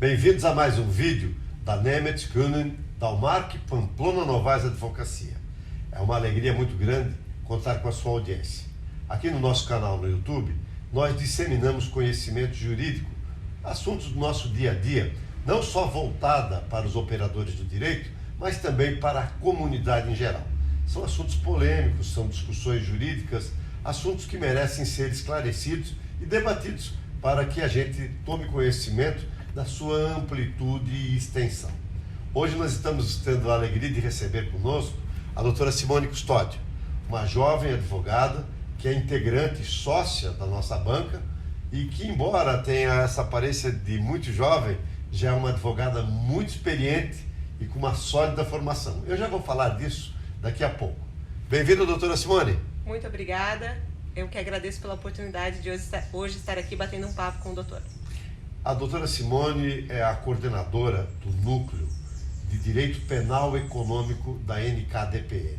Bem-vindos a mais um vídeo da Nemet Kuhnen Dalmark Pamplona Novaes Advocacia. É uma alegria muito grande contar com a sua audiência. Aqui no nosso canal no YouTube, nós disseminamos conhecimento jurídico, assuntos do nosso dia a dia, não só voltada para os operadores do direito, mas também para a comunidade em geral. São assuntos polêmicos, são discussões jurídicas, assuntos que merecem ser esclarecidos e debatidos para que a gente tome conhecimento da sua amplitude e extensão. Hoje nós estamos tendo a alegria de receber conosco a doutora Simone Custódio, uma jovem advogada que é integrante e sócia da nossa banca e que, embora tenha essa aparência de muito jovem, já é uma advogada muito experiente e com uma sólida formação. Eu já vou falar disso daqui a pouco. Bem-vinda, doutora Simone. Muito obrigada. Eu que agradeço pela oportunidade de hoje estar aqui batendo um papo com o doutor. A doutora Simone é a coordenadora do Núcleo de Direito Penal Econômico da NKDPN.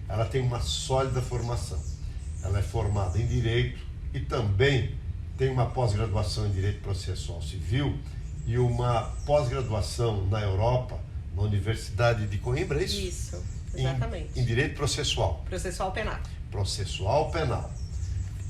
Ela tem uma sólida formação. Ela é formada em Direito e também tem uma pós-graduação em Direito Processual Civil e uma pós-graduação na Europa, na Universidade de Coimbra, é isso? Isso, exatamente. Em Direito Processual. Processual Penal. Processual Penal.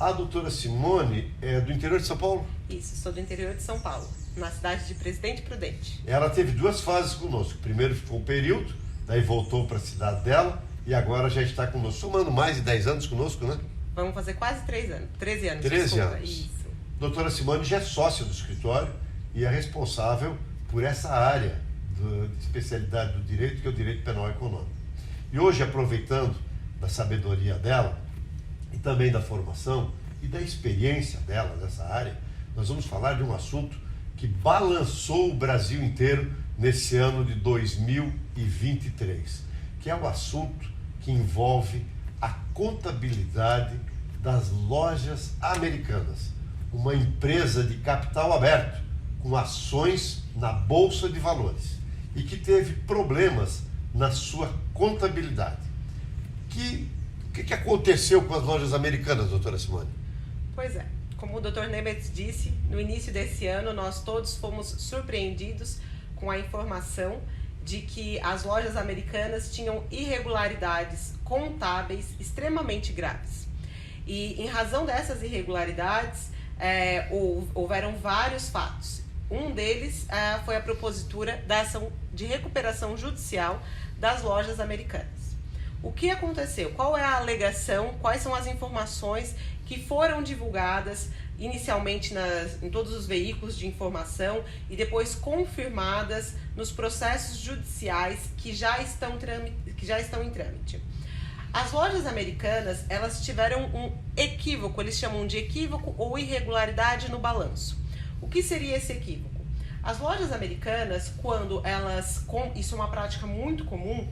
A doutora Simone é do interior de São Paulo? Isso, sou do interior de São Paulo, na cidade de Presidente Prudente. Ela teve duas fases conosco. Primeiro ficou um período, daí voltou para a cidade dela e agora já está conosco. Somando mais de 10 anos conosco, né? Vamos fazer quase 13 anos. 13 anos, 13 desculpa. anos. Isso. Doutora Simone já é sócia do escritório e é responsável por essa área de especialidade do direito, que é o direito penal econômico. E hoje, aproveitando da sabedoria dela e também da formação e da experiência dela nessa área, nós vamos falar de um assunto que balançou o Brasil inteiro nesse ano de 2023, que é o assunto que envolve a contabilidade das lojas americanas, uma empresa de capital aberto com ações na Bolsa de Valores e que teve problemas na sua contabilidade. O que aconteceu com as lojas americanas, doutora Simone? Pois é, como o Dr. Nemetz disse, no início desse ano nós todos fomos surpreendidos com a informação de que as lojas americanas tinham irregularidades contábeis extremamente graves. E em razão dessas irregularidades, houveram vários fatos. Um deles foi a propositura da ação de recuperação judicial das lojas americanas. O que aconteceu? Qual é a alegação? Quais são as informações que foram divulgadas inicialmente em todos os veículos de informação e depois confirmadas nos processos judiciais que já estão em trâmite? As lojas americanas, elas tiveram um equívoco, eles chamam de equívoco ou irregularidade no balanço. O que seria esse equívoco? As lojas americanas, quando elas, isso é uma prática muito comum,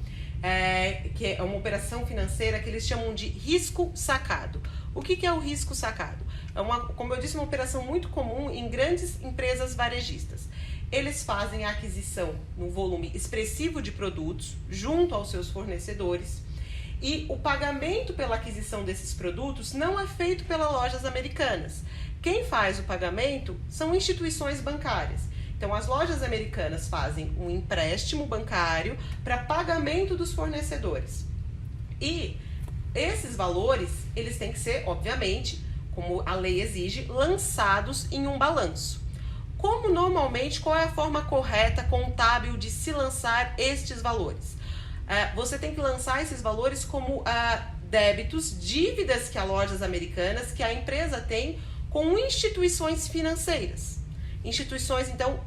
que é uma operação financeira que eles chamam de risco sacado. O que é o risco sacado? É como eu disse, uma operação muito comum em grandes empresas varejistas. Eles fazem a aquisição num volume expressivo de produtos junto aos seus fornecedores e o pagamento pela aquisição desses produtos não é feito pelas lojas americanas. Quem faz o pagamento são instituições bancárias. Então, as lojas americanas fazem um empréstimo bancário para pagamento dos fornecedores. E esses valores, eles têm que ser, obviamente, como a lei exige, lançados em um balanço. Como normalmente, qual é a forma correta contábil de se lançar estes valores? Você tem que lançar esses valores como débitos, dívidas que as lojas americanas, que a empresa tem com instituições financeiras. Instituições, então,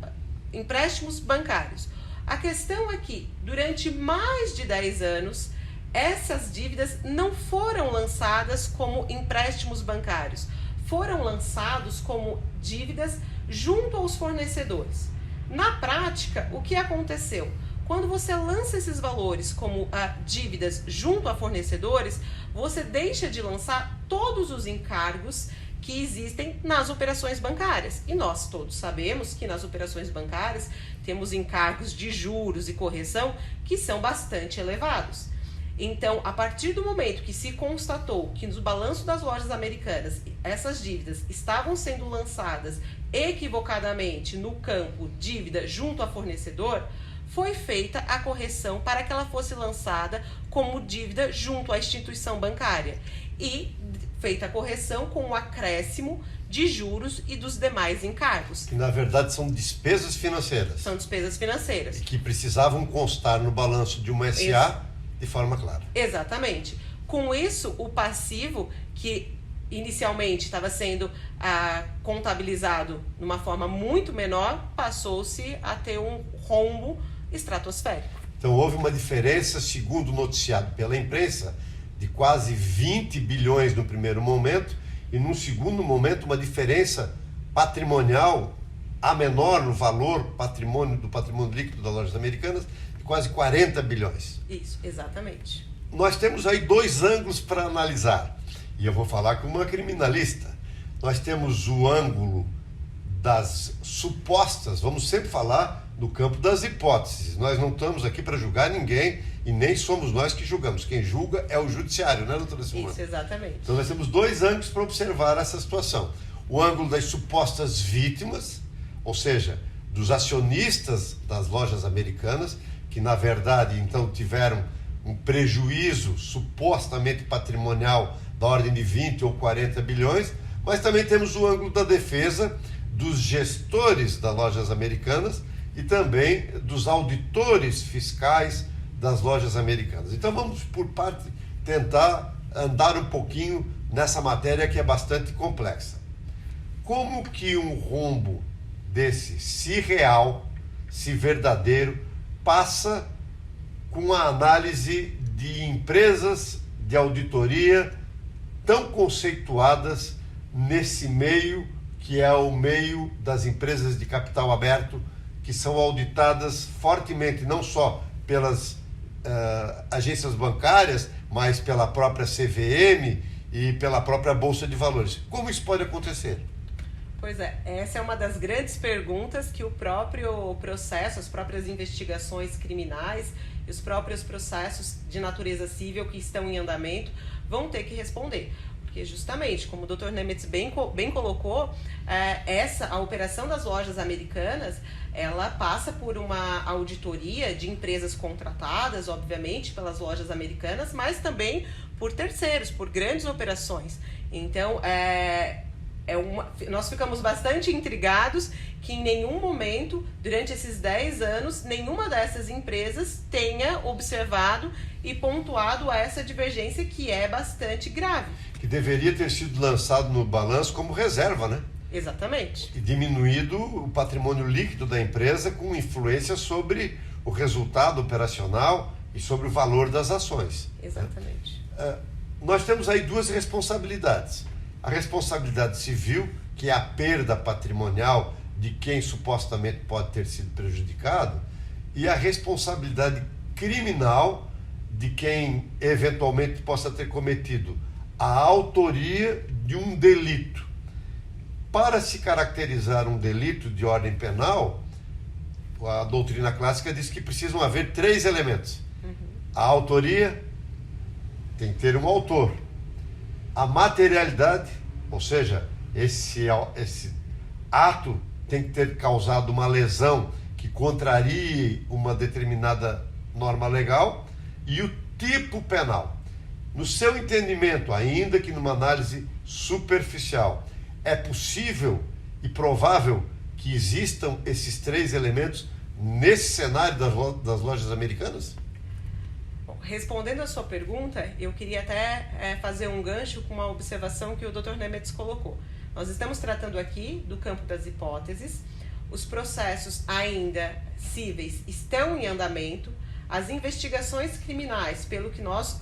empréstimos bancários. A questão é que, durante mais de 10 anos, essas dívidas não foram lançadas como empréstimos bancários, foram lançados como dívidas junto aos fornecedores. Na prática, o que aconteceu? Quando você lança esses valores como dívidas junto a fornecedores, você deixa de lançar todos os encargos que existem nas operações bancárias. E nós todos sabemos que nas operações bancárias temos encargos de juros e correção que são bastante elevados. Então, a partir do momento que se constatou que no balanço das lojas americanas essas dívidas estavam sendo lançadas equivocadamente no campo dívida junto a fornecedor, foi feita a correção para que ela fosse lançada como dívida junto à instituição bancária e feita a correção com o acréscimo de juros e dos demais encargos. Que na verdade são despesas financeiras. São despesas financeiras. E que precisavam constar no balanço de uma SA de forma clara. Exatamente. Com isso, o passivo, que inicialmente estava sendo contabilizado de uma forma muito menor, passou-se a ter um rombo estratosférico. Então houve uma diferença, segundo noticiado pela imprensa, de quase 20 bilhões no primeiro momento e num segundo momento uma diferença patrimonial a menor no valor do patrimônio líquido das lojas americanas de quase 40 bilhões. Isso, exatamente. Nós temos aí dois ângulos para analisar e eu vou falar como uma criminalista. Nós temos o ângulo das supostas, vamos sempre falar no campo das hipóteses. Nós não estamos aqui para julgar ninguém e nem somos nós que julgamos. Quem julga é o judiciário, né, doutora Simone? Isso, exatamente. Então nós temos dois ângulos para observar essa situação. O ângulo das supostas vítimas, ou seja, dos acionistas das lojas americanas, que na verdade então tiveram um prejuízo supostamente patrimonial da ordem de 20 ou 40 bilhões, mas também temos o ângulo da defesa dos gestores das lojas americanas e também dos auditores fiscais das lojas americanas. Então vamos por parte tentar andar um pouquinho nessa matéria que é bastante complexa. Como que um rombo desse, se real, se verdadeiro, passa com a análise de empresas de auditoria tão conceituadas nesse meio que é o meio das empresas de capital aberto, que são auditadas fortemente, não só pelas agências bancárias, mas pela própria CVM e pela própria Bolsa de Valores. Como isso pode acontecer? Pois é, essa é uma das grandes perguntas que o próprio processo, as próprias investigações criminais e os próprios processos de natureza civil que estão em andamento vão ter que responder. Porque justamente, como o Dr. Nemetz bem colocou, a operação das lojas americanas, ela passa por uma auditoria de empresas contratadas, obviamente, pelas lojas americanas, mas também por terceiros, por grandes operações. Então, nós ficamos bastante intrigados que em nenhum momento, durante esses 10 anos, nenhuma dessas empresas tenha observado e pontuado essa divergência que é bastante grave. Que deveria ter sido lançado no balanço como reserva, né? Exatamente. E diminuído o patrimônio líquido da empresa com influência sobre o resultado operacional e sobre o valor das ações. Exatamente. Nós temos aí duas responsabilidades. A responsabilidade civil, que é a perda patrimonial de quem supostamente pode ter sido prejudicado, e a responsabilidade criminal de quem eventualmente possa ter cometido a autoria de um delito. Para se caracterizar um delito de ordem penal, a doutrina clássica diz que precisam haver 3 elementos. A autoria, tem que ter um autor. A materialidade, ou seja, esse ato tem que ter causado uma lesão que contrarie uma determinada norma legal, e o tipo penal. No seu entendimento, ainda que numa análise superficial, é possível e provável que existam esses 3 elementos nesse cenário das lojas americanas? Bom, respondendo a sua pergunta, eu queria até fazer um gancho com uma observação que o Dr. Nemetz colocou. Nós estamos tratando aqui do campo das hipóteses, os processos ainda cíveis estão em andamento, as investigações criminais, pelo que nós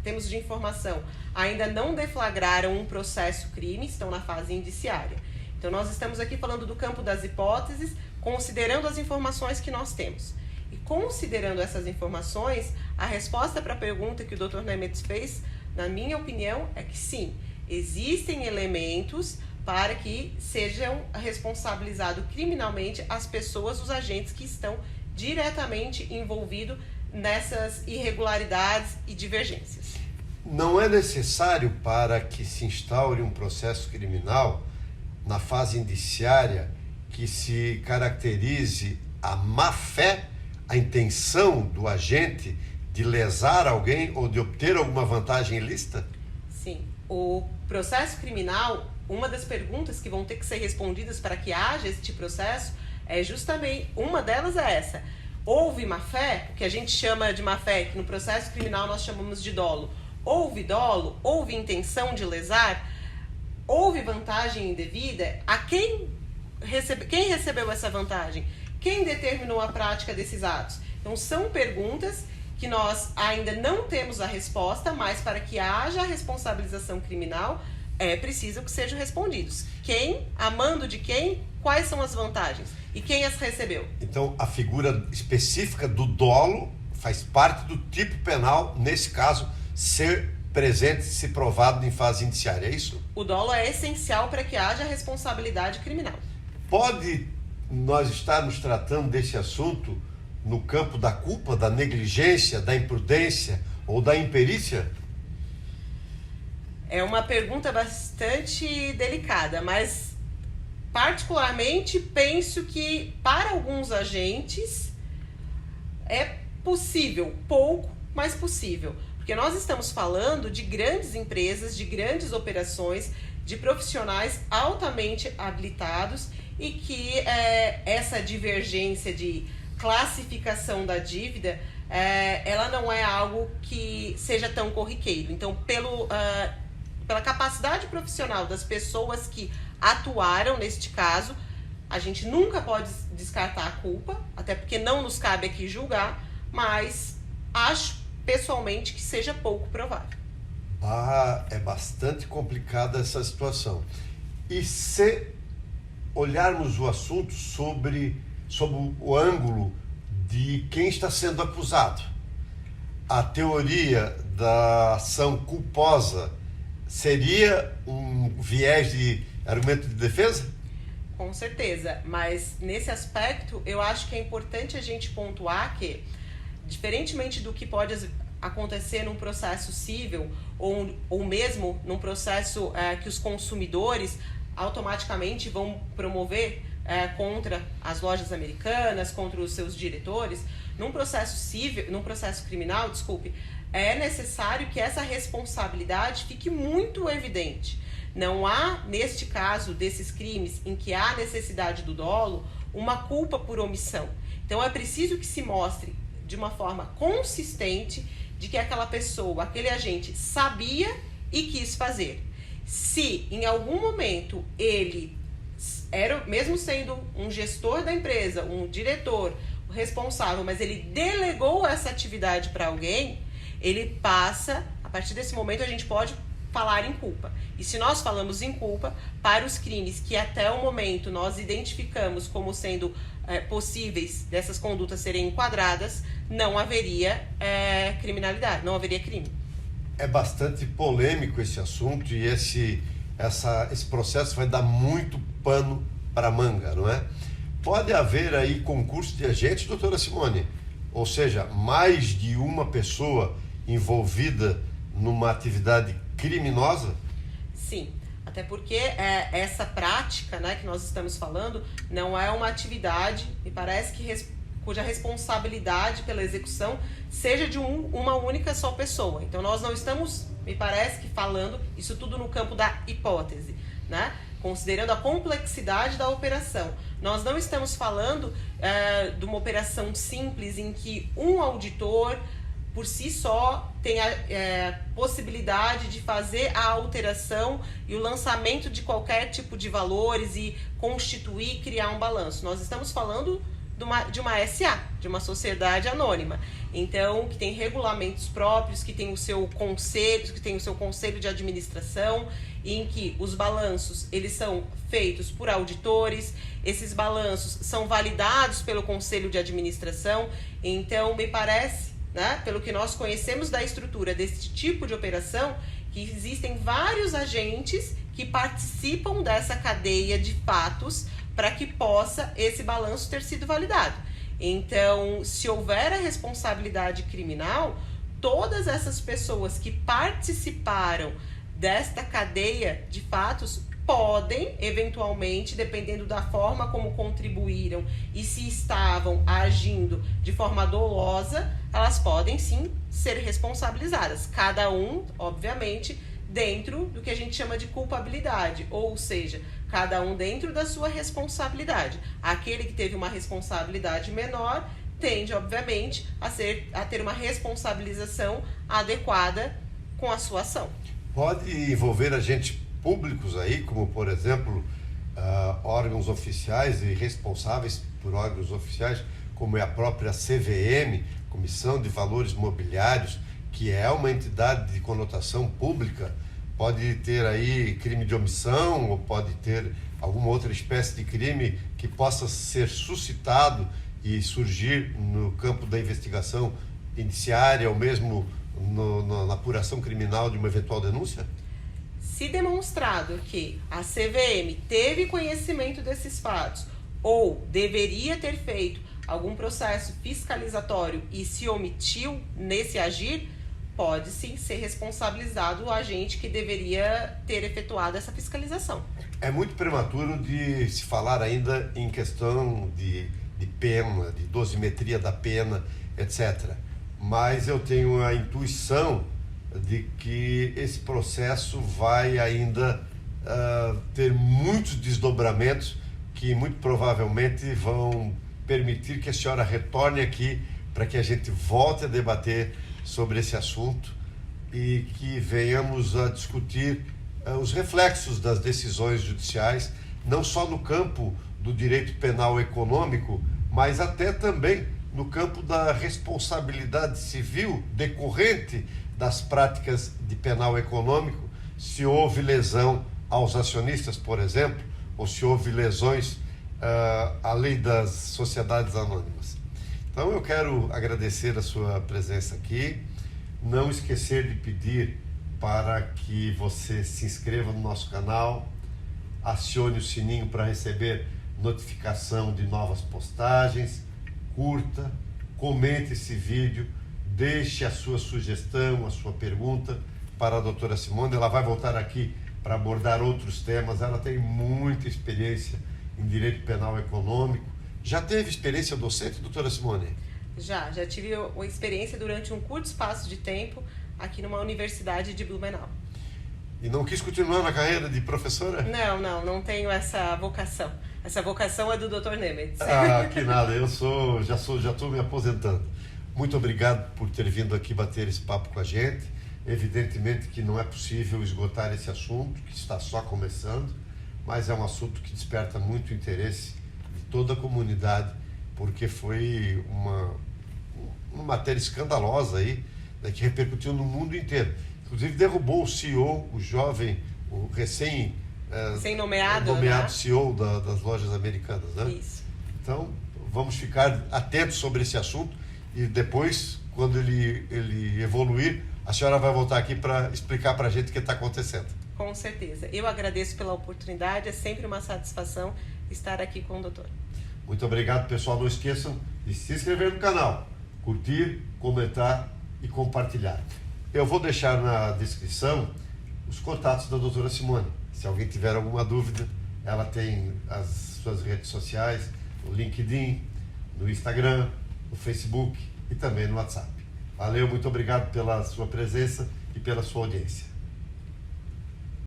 temos de informação, ainda não deflagraram um processo crime, estão na fase indiciária. Então, nós estamos aqui falando do campo das hipóteses, considerando as informações que nós temos. E considerando essas informações, a resposta para a pergunta que o Dr. Nemetz fez, na minha opinião, é que sim, existem elementos para que sejam responsabilizados criminalmente as pessoas, os agentes que estão diretamente envolvidos nessas irregularidades e divergências. Não é necessário para que se instaure um processo criminal na fase indiciária que se caracterize a má-fé, a intenção do agente de lesar alguém ou de obter alguma vantagem ilícita? Sim. O processo criminal, uma das perguntas que vão ter que ser respondidas para que haja este processo é justamente, uma delas é essa. Houve má-fé, o que a gente chama de má-fé, que no processo criminal nós chamamos de dolo. Houve dolo? Houve intenção de lesar? Houve vantagem indevida? A quem recebeu essa vantagem? Quem determinou a prática desses atos? Então, são perguntas que nós ainda não temos a resposta, mas para que haja a responsabilização criminal, é preciso que sejam respondidos. Quem, a mando de quem, quais são as vantagens e quem as recebeu. Então, a figura específica do dolo faz parte do tipo penal, nesse caso, ser presente, se provado em fase indiciária, é isso? O dolo é essencial para que haja responsabilidade criminal. Pode nós estarmos tratando desse assunto no campo da culpa, da negligência, da imprudência ou da imperícia? É uma pergunta bastante delicada, mas particularmente penso que para alguns agentes é possível, pouco, mas possível. Porque nós estamos falando de grandes empresas, de grandes operações, de profissionais altamente habilitados e que essa divergência de classificação da dívida, ela não é algo que seja tão corriqueiro. Então, pela capacidade profissional das pessoas que atuaram neste caso, a gente nunca pode descartar a culpa, até porque não nos cabe aqui julgar, mas acho pessoalmente que seja pouco provável. É bastante complicada essa situação. E se olharmos o assunto sob o ângulo de quem está sendo acusado, a teoria da ação culposa seria um viés de argumento de defesa? Com certeza, mas nesse aspecto eu acho que é importante a gente pontuar que, diferentemente do que pode acontecer num processo civil ou mesmo num processo que os consumidores automaticamente vão promover contra as lojas americanas, contra os seus diretores, num processo civil, num processo criminal, é necessário que essa responsabilidade fique muito evidente. Não há, neste caso desses crimes em que há necessidade do dolo, uma culpa por omissão. Então é preciso que se mostre de uma forma consistente de que aquela pessoa, aquele agente sabia e quis fazer. Se em algum momento ele era, mesmo sendo um gestor da empresa, um diretor, o responsável, mas ele delegou essa atividade para alguém, ele passa, a partir desse momento a gente pode falar em culpa. E se nós falamos em culpa, para os crimes que até o momento nós identificamos como sendo possíveis dessas condutas serem enquadradas, não haveria criminalidade, não haveria crime. É bastante polêmico esse assunto e esse processo vai dar muito pano para manga, não é? Pode haver aí concurso de agentes, doutora Simone? Ou seja, mais de uma pessoa envolvida numa atividade criminosa? Sim, até porque essa prática, né, que nós estamos falando não é uma atividade, me parece que cuja responsabilidade pela execução seja de uma única só pessoa. Então nós não estamos, me parece que falando isso tudo no campo da hipótese, né? Considerando a complexidade da operação. Nós não estamos falando de uma operação simples em que um auditor por si só tem a possibilidade de fazer a alteração e o lançamento de qualquer tipo de valores e constituir, criar um balanço. Nós estamos falando de uma SA, de uma sociedade anônima. Então, que tem regulamentos próprios, que tem o seu conselho de administração, em que os balanços eles são feitos por auditores, esses balanços são validados pelo conselho de administração. Então, me parece, né, pelo que nós conhecemos da estrutura desse tipo de operação, que existem vários agentes que participam dessa cadeia de fatos para que possa esse balanço ter sido validado. Então, se houver a responsabilidade criminal, todas essas pessoas que participaram desta cadeia de fatos podem, eventualmente, dependendo da forma como contribuíram e se estavam agindo de forma dolosa, elas podem sim ser responsabilizadas. Cada um, obviamente, dentro do que a gente chama de culpabilidade, ou seja, cada um dentro da sua responsabilidade. Aquele que teve uma responsabilidade menor tende, obviamente, a ter uma responsabilização adequada com a sua ação. Pode envolver agentes públicos aí, como por exemplo, órgãos oficiais e responsáveis por órgãos oficiais, como é a própria CVM, Comissão de Valores Mobiliários, que é uma entidade de conotação pública. Pode ter aí crime de omissão ou pode ter alguma outra espécie de crime que possa ser suscitado e surgir no campo da investigação indiciária ou mesmo na apuração criminal de uma eventual denúncia? Se demonstrado que a CVM teve conhecimento desses fatos ou deveria ter feito algum processo fiscalizatório e se omitiu nesse agir, pode sim ser responsabilizado o agente que deveria ter efetuado essa fiscalização. É muito prematuro de se falar ainda em questão de pena, de dosimetria da pena, etc. Mas eu tenho a intuição de que esse processo vai ainda ter muitos desdobramentos que muito provavelmente vão permitir que a senhora retorne aqui para que a gente volte a debater sobre esse assunto e que venhamos a discutir os reflexos das decisões judiciais, não só no campo do direito penal econômico, mas até também no campo da responsabilidade civil decorrente das práticas de penal econômico, se houve lesão aos acionistas, por exemplo, ou se houve lesões à lei das sociedades anônimas. Então eu quero agradecer a sua presença aqui, não esquecer de pedir para que você se inscreva no nosso canal, acione o sininho para receber notificação de novas postagens, curta, comente esse vídeo, deixe a sua sugestão, a sua pergunta para a doutora Simone. Ela vai voltar aqui para abordar outros temas. Ela tem muita experiência em direito penal econômico. Já teve experiência docente, doutora Simone? Já tive uma experiência durante um curto espaço de tempo aqui numa universidade de Blumenau. E não quis continuar na carreira de professora? Não tenho essa vocação. Essa vocação é do Dr. Nemetz. Ah, que nada, já estou me aposentando. Muito obrigado por ter vindo aqui bater esse papo com a gente. Evidentemente que não é possível esgotar esse assunto, que está só começando, mas é um assunto que desperta muito interesse de toda a comunidade, porque foi uma matéria escandalosa aí, né, que repercutiu no mundo inteiro. Inclusive derrubou o CEO, o jovem, o nomeado, né? CEO das lojas americanas, né? Isso. Então, vamos ficar atentos sobre esse assunto e depois, quando ele evoluir, a senhora vai voltar aqui para explicar para a gente o que está acontecendo. Com certeza. Eu agradeço pela oportunidade, é sempre uma satisfação estar aqui com o doutor. Muito obrigado, pessoal. Não esqueçam de se inscrever no canal, curtir, comentar e compartilhar. Eu vou deixar na descrição os contatos da doutora Simone. Se alguém tiver alguma dúvida, ela tem as suas redes sociais, no LinkedIn, no Instagram, no Facebook e também no WhatsApp. Valeu, muito obrigado pela sua presença e pela sua audiência.